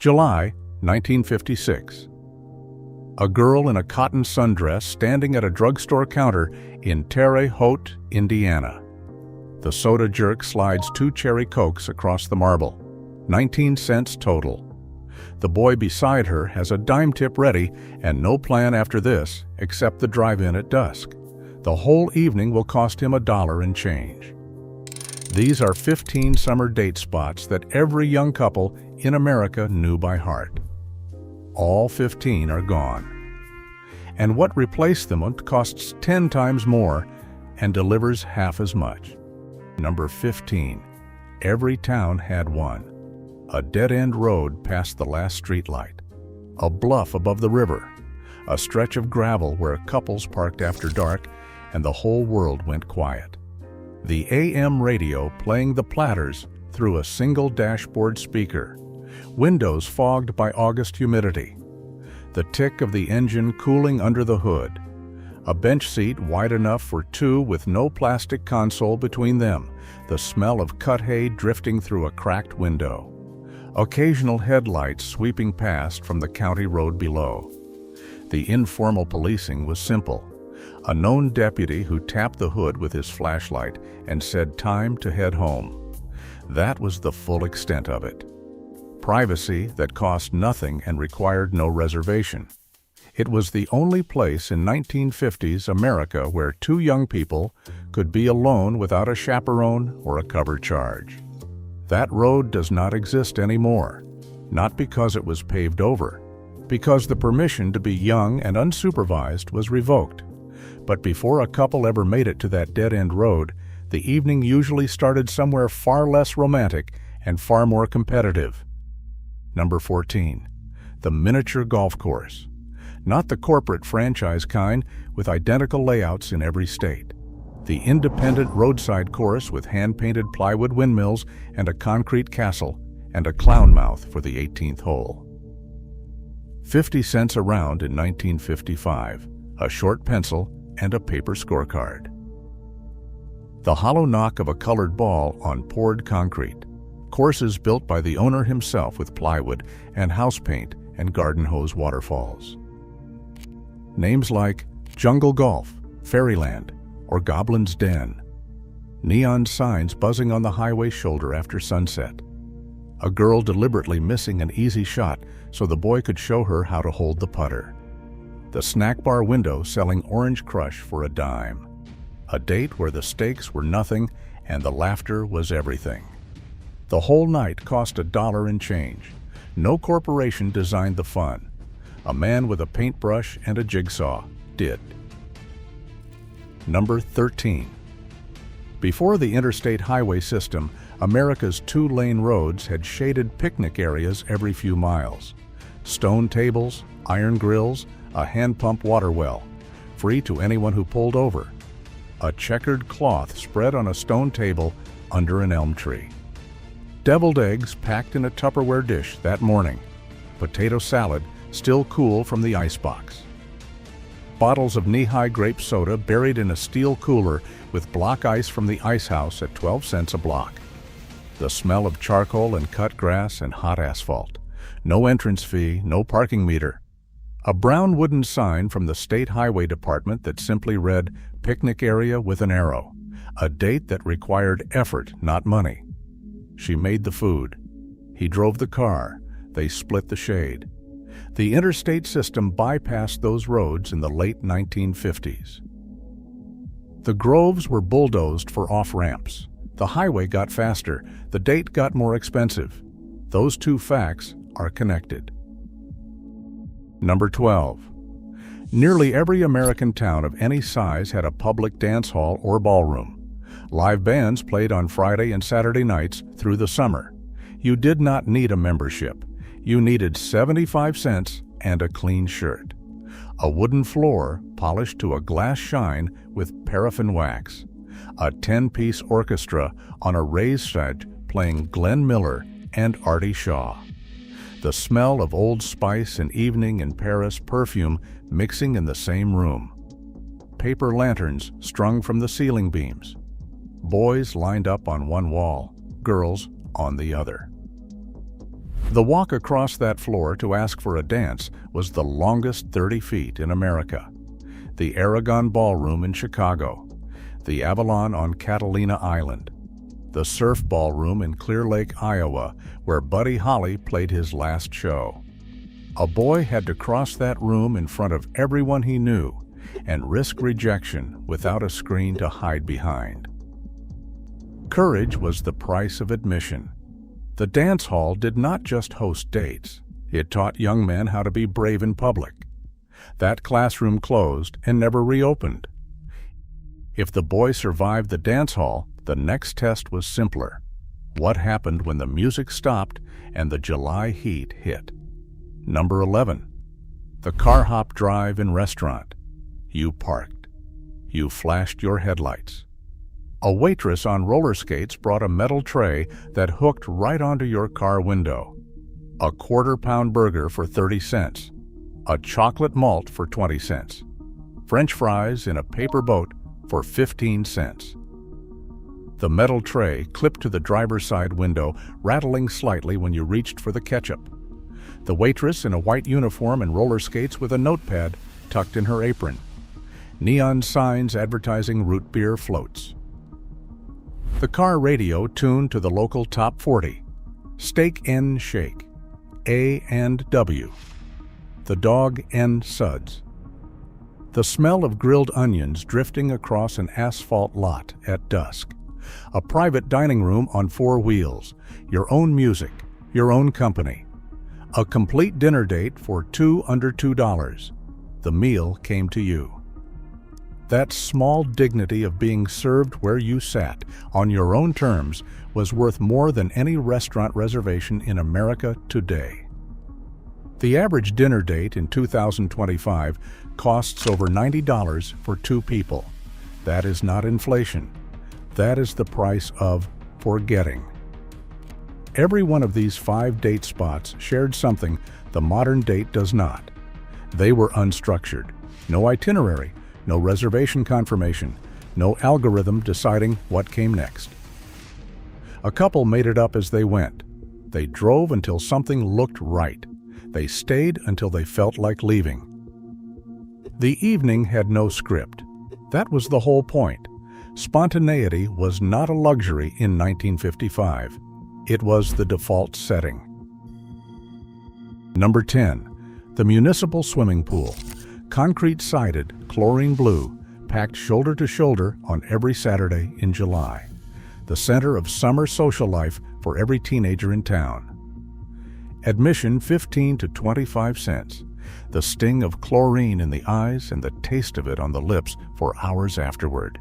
July 1956. A girl in a cotton sundress standing at a drugstore counter in Terre Haute, Indiana. The soda jerk slides 2 cherry cokes across the marble. 19 cents total. The boy beside her has a dime tip ready and no plan after this except the drive-in at dusk. The whole evening will cost him $1 and change. These are 15 summer date spots that every young couple in America knew by heart. All 15 are gone. And what replaced them costs 10 times more and delivers half as much. Number 15. Every town had one. A dead-end road past the last streetlight. A bluff above the river. A stretch of gravel where couples parked after dark and the whole world went quiet. The AM radio playing the Platters through a single dashboard speaker. Windows fogged by August humidity. The tick of the engine cooling under the hood. A bench seat wide enough for 2 with no plastic console between them. The smell of cut hay drifting through a cracked window. Occasional headlights sweeping past from the county road below. The informal policing was simple. A known deputy who tapped the hood with his flashlight and said time to head home. That was the full extent of it. Privacy that cost nothing and required no reservation. It was the only place in 1950s America where 2 young people could be alone without a chaperone or a cover charge. That road does not exist anymore, not because it was paved over, because the permission to be young and unsupervised was revoked. But before a couple ever made it to that dead-end road, the evening usually started somewhere far less romantic and far more competitive. Number 14. The miniature golf course. Not the corporate franchise kind with identical layouts in every state. The independent roadside course with hand-painted plywood windmills and a concrete castle and a clown mouth for the 18th hole. 50 cents a round in 1955, a short pencil and a paper scorecard. The hollow knock of a colored ball on poured concrete. Courses built by the owner himself with plywood and house paint and garden hose waterfalls. Names like Jungle Golf, Fairyland, or Goblin's Den. Neon signs buzzing on the highway shoulder after sunset. A girl deliberately missing an easy shot so the boy could show her how to hold the putter. The snack bar window selling Orange Crush for $0.10. A date where the stakes were nothing and the laughter was everything. The whole night cost $1 and change. No corporation designed the fun. A man with a paintbrush and a jigsaw did. Number 13. Before the interstate highway system, America's 2-lane roads had shaded picnic areas every few miles. Stone tables, iron grills, a hand pump water well, free to anyone who pulled over. A checkered cloth spread on a stone table under an elm tree. Deviled eggs packed in a Tupperware dish that morning. Potato salad still cool from the icebox. Bottles of knee-high grape soda buried in a steel cooler with block ice from the ice house at 12 cents a block. The smell of charcoal and cut grass and hot asphalt. No entrance fee, no parking meter. A brown wooden sign from the State Highway Department that simply read, "Picnic area with an arrow." A date that required effort, not money. She made the food. He drove the car. They split the shade. The interstate system bypassed those roads in the late 1950s. The groves were bulldozed for off-ramps. The highway got faster. The date got more expensive. Those 2 facts are connected. Number 12. Nearly every American town of any size had a public dance hall or ballroom. Live bands played on Friday and Saturday nights through the summer. You did not need a membership. You needed 75 cents and a clean shirt. A wooden floor polished to a glass shine with paraffin wax. A 10-piece orchestra on a raised stage playing Glenn Miller and Artie Shaw. The smell of Old Spice and Evening in Paris perfume mixing in the same room. Paper lanterns strung from the ceiling beams. Boys lined up on one wall, girls on the other. The walk across that floor to ask for a dance was the longest 30 feet in America. The Aragon Ballroom in Chicago, the Avalon on Catalina Island, the Surf Ballroom in Clear Lake, Iowa, where Buddy Holly played his last show. A boy had to cross that room in front of everyone he knew and risk rejection without a screen to hide behind. Courage was the price of admission. The dance hall did not just host dates. It taught young men how to be brave in public. That classroom closed and never reopened. If the boy survived the dance hall, the next test was simpler. What happened when the music stopped and the July heat hit? Number 11. The car hop drive-in restaurant. You parked. You flashed your headlights. A waitress on roller skates brought a metal tray that hooked right onto your car window. A quarter-pound burger for 30 cents. A chocolate malt for 20 cents. French fries in a paper boat for 15 cents. The metal tray clipped to the driver's side window, rattling slightly when you reached for the ketchup. The waitress in a white uniform and roller skates with a notepad tucked in her apron. Neon signs advertising root beer floats. The car radio tuned to the local top 40. Steak N Shake. A and W. The dog N Suds. The smell of grilled onions drifting across an asphalt lot at dusk. A private dining room on 4 wheels. Your own music. Your own company. A complete dinner date for $2 under $2. The meal came to you. That small dignity of being served where you sat, on your own terms, was worth more than any restaurant reservation in America today. The average dinner date in 2025 costs over $90 for 2 people. That is not inflation. That is the price of forgetting. Every one of these 5 date spots shared something the modern date does not. They were unstructured. No itinerary. No reservation confirmation, no algorithm deciding what came next. A couple made it up as they went. They drove until something looked right. They stayed until they felt like leaving. The evening had no script. That was the whole point. Spontaneity was not a luxury in 1955. It was the default setting. Number 10. The municipal swimming pool. Concrete-sided, chlorine blue, packed shoulder to shoulder on every Saturday in July. The center of summer social life for every teenager in town. Admission 15 to 25 cents. The sting of chlorine in the eyes and the taste of it on the lips for hours afterward.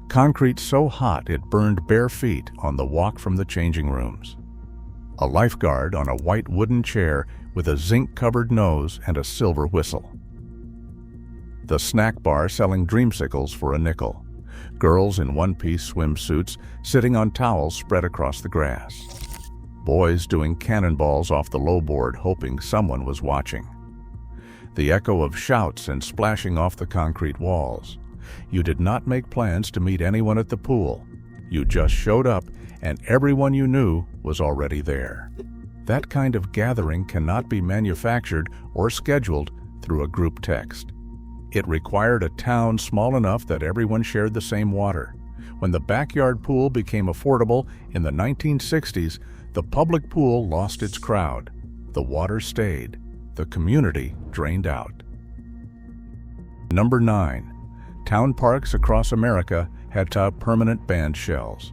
Concrete so hot it burned bare feet on the walk from the changing rooms. A lifeguard on a white wooden chair with a zinc-covered nose and a silver whistle. The snack bar selling dreamsicles for a nickel. Girls in one-piece swimsuits sitting on towels spread across the grass. Boys doing cannonballs off the low board hoping someone was watching. The echo of shouts and splashing off the concrete walls. You did not make plans to meet anyone at the pool. You just showed up and everyone you knew was already there. That kind of gathering cannot be manufactured or scheduled through a group text. It required a town small enough that everyone shared the same water. When the backyard pool became affordable in the 1960s, the public pool lost its crowd. The water stayed. The community drained out. Number 9. Town parks across America had to have permanent band shells.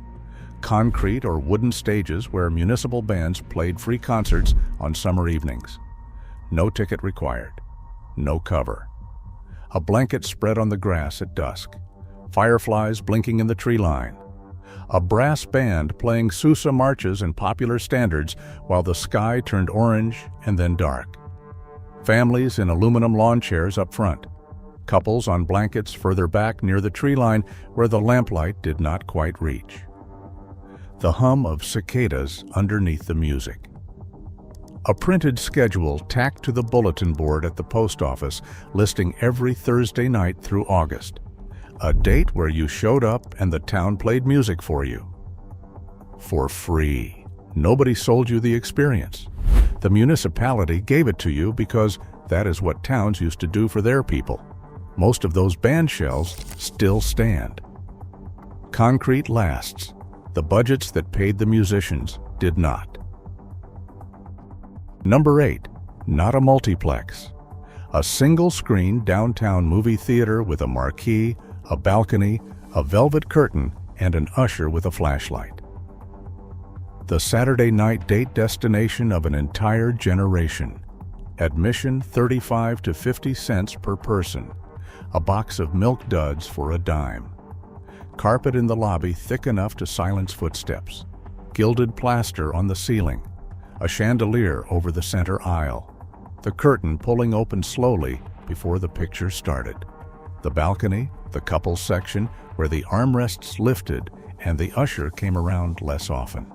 Concrete or wooden stages where municipal bands played free concerts on summer evenings. No ticket required. No cover. A blanket spread on the grass at dusk. Fireflies blinking in the tree line. A brass band playing Sousa marches and popular standards while the sky turned orange and then dark. Families in aluminum lawn chairs up front. Couples on blankets further back near the tree line where the lamplight did not quite reach. The hum of cicadas underneath the music. A printed schedule tacked to the bulletin board at the post office listing every Thursday night through August. A date where you showed up and the town played music for you. For free. Nobody sold you the experience. The municipality gave it to you because that is what towns used to do for their people. Most of those band shells still stand. Concrete lasts. The budgets that paid the musicians did not. Number 8. Not a multiplex. A single-screen downtown movie theater with a marquee, a balcony, a velvet curtain, and an usher with a flashlight. The Saturday night date destination of an entire generation. Admission 35 to 50 cents per person. A box of Milk Duds for a dime. Carpet in the lobby thick enough to silence footsteps. Gilded plaster on the ceiling. A chandelier over the center aisle. The curtain pulling open slowly before the picture started. The balcony, the couples section where the armrests lifted and the usher came around less often.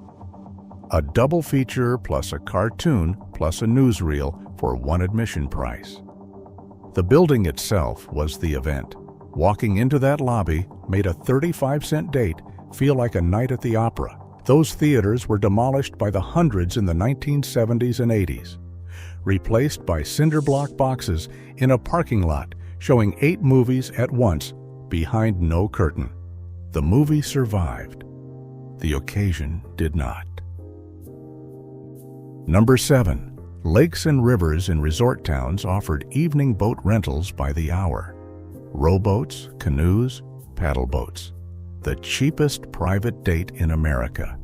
A double feature plus a cartoon plus a newsreel for one admission price. The building itself was the event. Walking into that lobby made a 35-cent date feel like a night at the opera. Those theaters were demolished by the hundreds in the 1970s and 80s, replaced by cinder block boxes in a parking lot showing 8 movies at once behind no curtain. The movie survived. The occasion did not. Number 7. Lakes and rivers in resort towns offered evening boat rentals by the hour. Rowboats, canoes, paddle boats. The cheapest private date in America.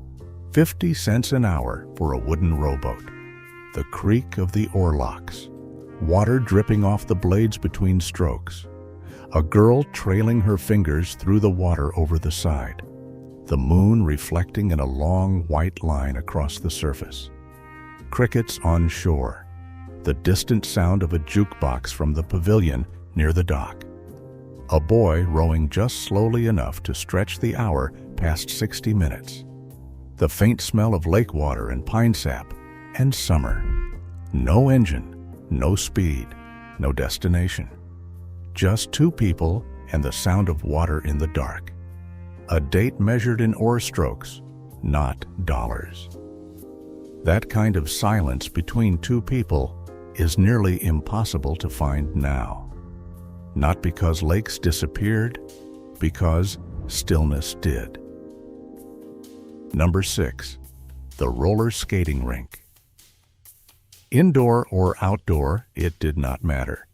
50 cents an hour for a wooden rowboat. The creak of the oarlocks. Water dripping off the blades between strokes. A girl trailing her fingers through the water over the side. The moon reflecting in a long white line across the surface. Crickets on shore. The distant sound of a jukebox from the pavilion near the dock. A boy rowing just slowly enough to stretch the hour past 60 minutes. The faint smell of lake water and pine sap, and summer. No engine, no speed, no destination. Just 2 people and the sound of water in the dark. A date measured in oar strokes, not dollars. That kind of silence between 2 people is nearly impossible to find now. Not because lakes disappeared, because stillness did. Number 6. The roller skating rink. Indoor or outdoor, it did not matter.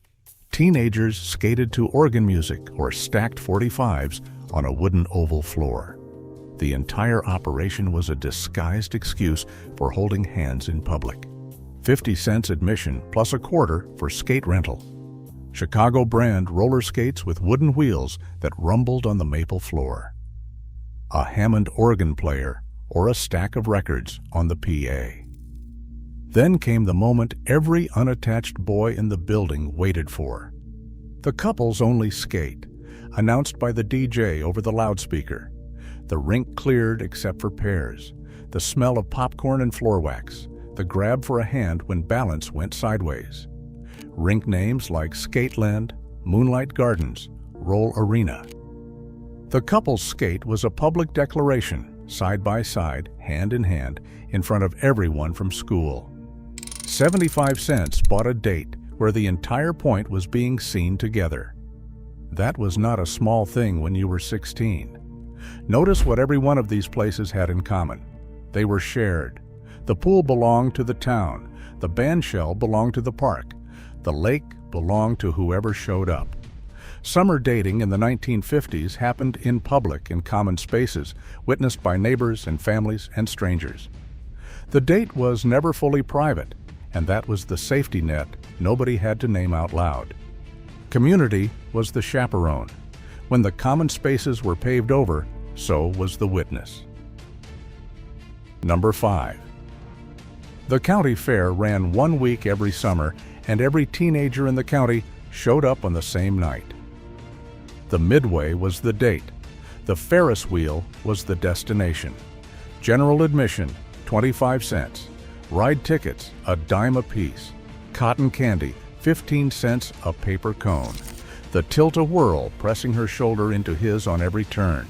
Teenagers skated to organ music or stacked 45s on a wooden oval floor. The entire operation was a disguised excuse for holding hands in public. 50 cents admission plus a quarter for skate rental. Chicago brand roller skates with wooden wheels that rumbled on the maple floor. A Hammond organ player or a stack of records on the PA. Then came the moment every unattached boy in the building waited for. The couple's only skate, announced by the DJ over the loudspeaker. The rink cleared except for pairs. The smell of popcorn and floor wax. The grab for a hand when balance went sideways. Rink names like Skateland, Moonlight Gardens, Roll Arena. The couple's skate was a public declaration, side by side, hand in hand, in front of everyone from school. 75 cents bought a date where the entire point was being seen together. That was not a small thing when you were 16. Notice what every one of these places had in common. They were shared. The pool belonged to the town. The bandshell belonged to the park. The lake belonged to whoever showed up. Summer dating in the 1950s happened in public in common spaces, witnessed by neighbors and families and strangers. The date was never fully private, and that was the safety net nobody had to name out loud. Community was the chaperone. When the common spaces were paved over, so was the witness. Number 5. The county fair ran 1 week every summer, and every teenager in the county showed up on the same night. The midway was the date. The Ferris wheel was the destination. General admission, 25 cents. Ride tickets, a dime apiece. Cotton candy, 15 cents a paper cone. The tilt-a-whirl pressing her shoulder into his on every turn.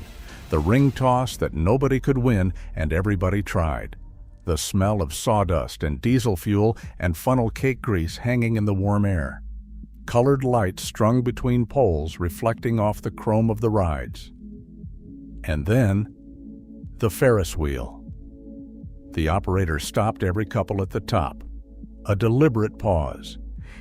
The ring toss that nobody could win and everybody tried. the smell of sawdust and diesel fuel and funnel cake grease hanging in the warm air, colored lights strung between poles reflecting off the chrome of the rides. And then, the Ferris wheel. The operator stopped every couple at the top. A deliberate pause.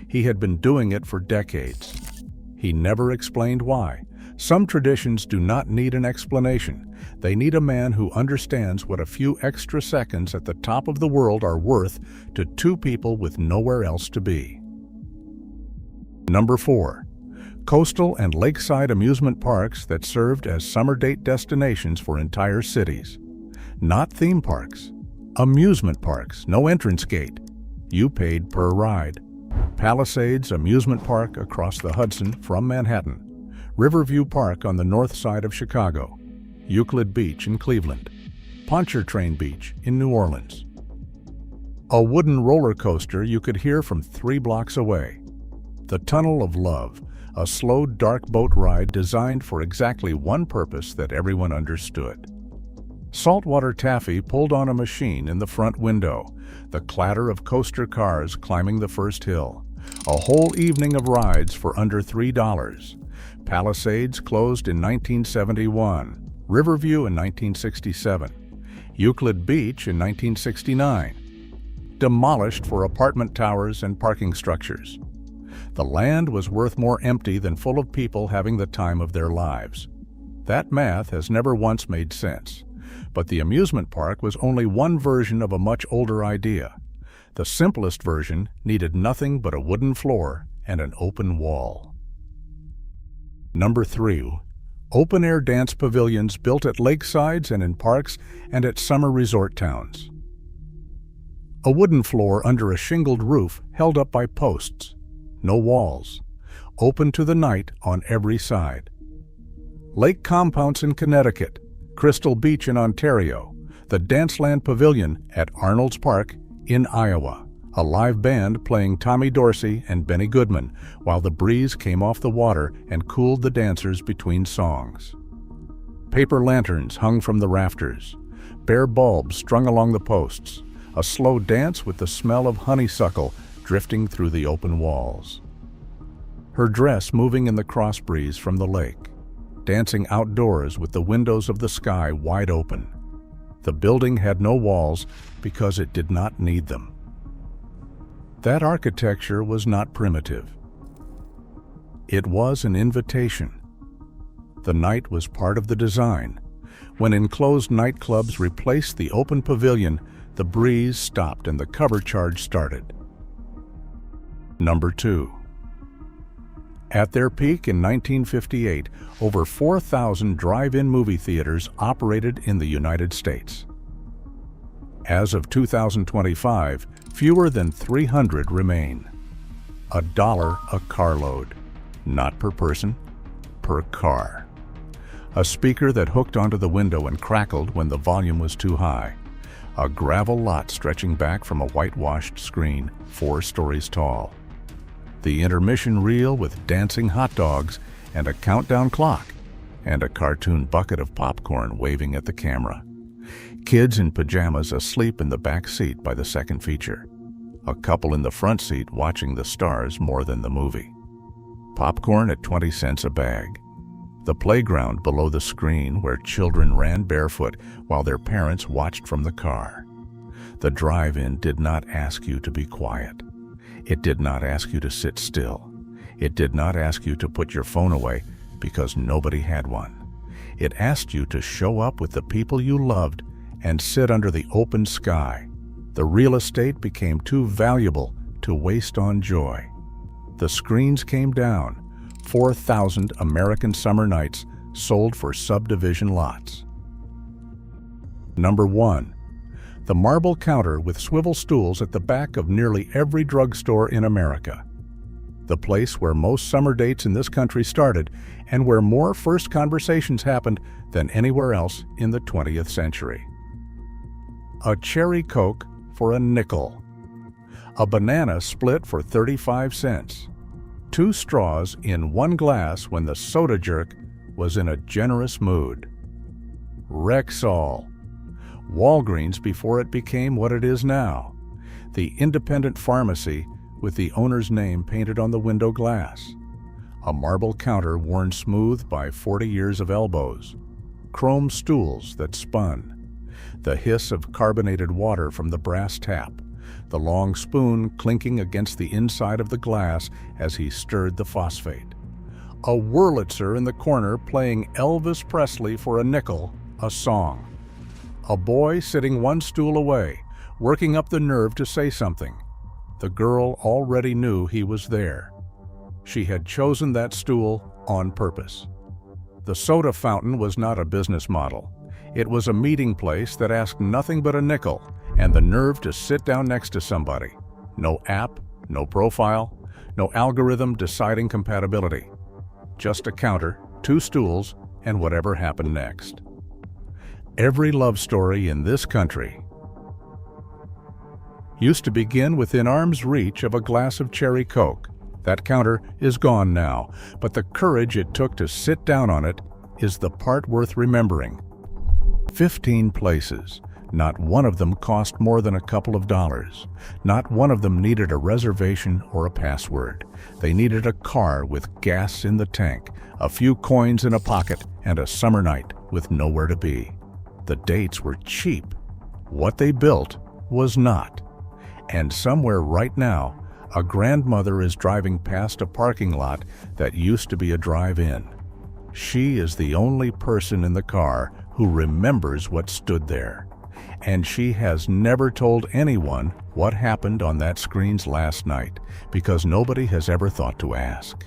He had been doing it for decades. He never explained why. Some traditions do not need an explanation. They need a man who understands what a few extra seconds at the top of the world are worth to two people with nowhere else to be. Number 4. Coastal and lakeside amusement parks that served as summer date destinations for entire cities. Not theme parks. Amusement parks, no entrance gate. You paid per ride. Palisades Amusement Park across the Hudson from Manhattan. Riverview Park on the north side of Chicago. Euclid Beach in Cleveland. Pontchartrain Beach in New Orleans. A wooden roller coaster you could hear from 3 blocks away. The Tunnel of Love, a slow, dark boat ride designed for exactly one purpose that everyone understood. Saltwater taffy pulled on a machine in the front window, the clatter of coaster cars climbing the first hill. A whole evening of rides for under $3. Palisades closed in 1971, Riverview in 1967, Euclid Beach in 1969. Demolished for apartment towers and parking structures. The land was worth more empty than full of people having the time of their lives. That math has never once made sense. But the amusement park was only one version of a much older idea. The simplest version needed nothing but a wooden floor and an open wall. Number 3. Open-air dance pavilions built at lakesides and in parks and at summer resort towns. A wooden floor under a shingled roof held up by posts. No walls. Open to the night on every side. Lake compounds in Connecticut. Crystal Beach in Ontario, the Danceland Pavilion at Arnold's Park in Iowa, a live band playing Tommy Dorsey and Benny Goodman while the breeze came off the water and cooled the dancers between songs. Paper lanterns hung from the rafters, bare bulbs strung along the posts, a slow dance with the smell of honeysuckle drifting through the open walls. Her dress moving in the cross breeze from the lake. Dancing outdoors with the windows of the sky wide open. The building had no walls because it did not need them. That architecture was not primitive. It was an invitation. The night was part of the design. When enclosed nightclubs replaced the open pavilion, the breeze stopped and the cover charge started. Number 2. At their peak in 1958, over 4,000 drive-in movie theaters operated in the United States. As of 2025, fewer than 300 remain. $1 a carload, not per person, per car. A speaker that hooked onto the window and crackled when the volume was too high. A gravel lot stretching back from a whitewashed screen 4 stories tall. The intermission reel with dancing hot dogs and a countdown clock, and a cartoon bucket of popcorn waving at the camera. Kids in pajamas asleep in the back seat by the second feature. A couple in the front seat watching the stars more than the movie. Popcorn at 20 cents a bag. The playground below the screen where children ran barefoot while their parents watched from the car. The drive-in did not ask you to be quiet. It did not ask you to sit still. It did not ask you to put your phone away because nobody had one. It asked you to show up with the people you loved and sit under the open sky. The real estate became too valuable to waste on joy. The screens came down. 4,000 American summer nights sold for subdivision lots. Number 1. The marble counter with swivel stools at the back of nearly every drugstore in America. The place where most summer dates in this country started and where more first conversations happened than anywhere else in the 20th century. A cherry Coke for a nickel. A banana split for 35 cents. 2 straws in 1 glass when the soda jerk was in a generous mood. Rexall. Walgreens before it became what it is now. The independent pharmacy with the owner's name painted on the window glass. A marble counter worn smooth by 40 years of elbows. Chrome stools that spun. The hiss of carbonated water from the brass tap. The long spoon clinking against the inside of the glass as he stirred the phosphate. A Wurlitzer in the corner playing Elvis Presley for a nickel, a song. A boy sitting one stool away, working up the nerve to say something. The girl already knew he was there. She had chosen that stool on purpose. The soda fountain was not a business model. It was a meeting place that asked nothing but a nickel and the nerve to sit down next to somebody. No app, no profile, no algorithm deciding compatibility. Just a counter, 2 stools, and whatever happened next. Every love story in this country used to begin within arm's reach of a glass of cherry Coke. That counter is gone now, but the courage it took to sit down on it is the part worth remembering. 15 places. Not one of them cost more than a couple of dollars. Not one of them needed a reservation or a password. They needed a car with gas in the tank, a few coins in a pocket, and a summer night with nowhere to be. The dates were cheap. What they built was not. And somewhere right now, a grandmother is driving past a parking lot that used to be a drive-in. She is the only person in the car who remembers what stood there. And she has never told anyone what happened on that screen's last night, because nobody has ever thought to ask.